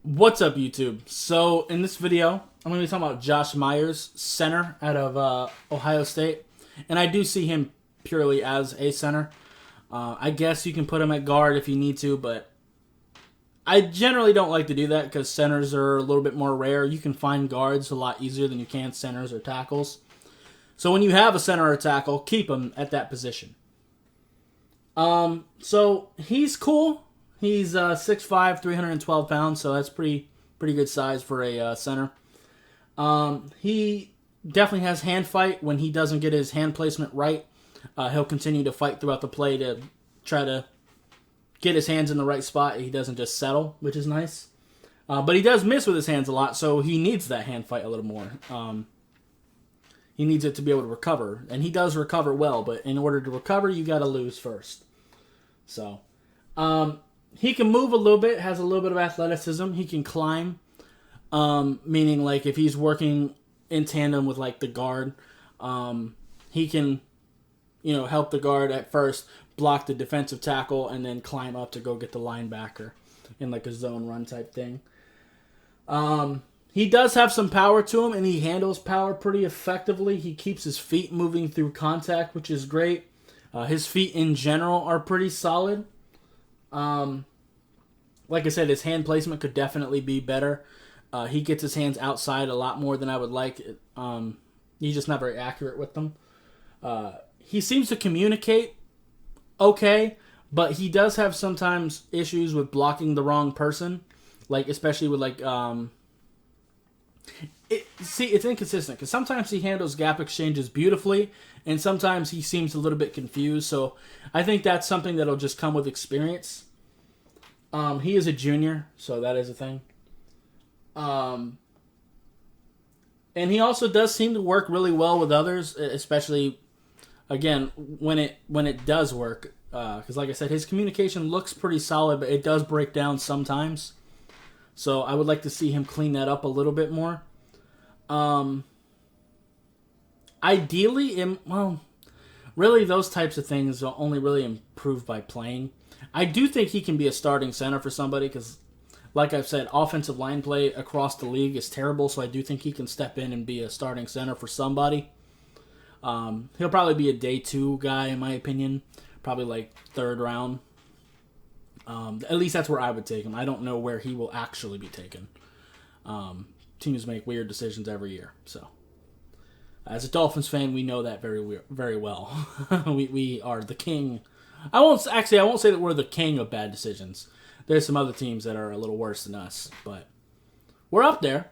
What's up, YouTube? So in this video, I'm going to be talking about Josh Myers, center out of Ohio State. And I do see him purely as a center. I guess you can put him at guard if you need to, but I generally don't like to do that because centers are a little bit more rare. You can find guards a lot easier than you can centers or tackles. So when you have a center or a tackle, keep him at that position. So he's cool. He's 6'5", 312 pounds, so that's pretty good size for a center. He definitely has hand fight. When he doesn't get his hand placement right, he'll continue to fight throughout the play to try to get his hands in the right spot. He doesn't just settle, which is nice. But he does miss with his hands a lot, so he needs that hand fight a little more. He needs it to be able to recover, and he does recover well, but in order to recover, you got to lose first. So, he can move a little bit, has a little bit of athleticism. He can climb, meaning like if he's working in tandem with like the guard, he can, help the guard at first, block the defensive tackle, and then climb up to go get the linebacker in like a zone run type thing. He does have some power to him, and he handles power pretty effectively. He keeps his feet moving through contact, which is great. His feet in general are pretty solid. Like I said, his hand placement could definitely be better. He gets his hands outside a lot more than I would like. He's just not very accurate with them. He seems to communicate okay, but he does have sometimes issues with blocking the wrong person, like especially with like it's inconsistent because sometimes he handles gap exchanges beautifully, and sometimes he seems a little bit confused. So I think that's something that'll just come with experience. He is a junior, so that is a thing. And he also does seem to work really well with others, especially again when it does work. Because like I said, his communication looks pretty solid, but it does break down sometimes. So I would like to see him clean that up a little bit more. Ideally, really those types of things are only really improved by playing. I do think he can be a starting center for somebody because, like I've said, offensive line play across the league is terrible, so I do think he can step in and be a starting center for somebody. He'll probably be a day 2 guy, in my opinion. Probably like 3rd round. At least that's where I would take him. I don't know where he will actually be taken. Teams make weird decisions every year, so as a Dolphins fan, we know that very well. we are the king. I won't say that we're the king of bad decisions. There's some other teams that are a little worse than us, but we're up there.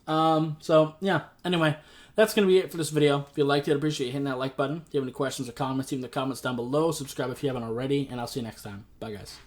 So yeah. Anyway, that's gonna be it for this video. If you liked it, I appreciate you hitting that like button. If you have any questions or comments, leave them in the comments down below. Subscribe if you haven't already, and I'll see you next time. Bye, guys.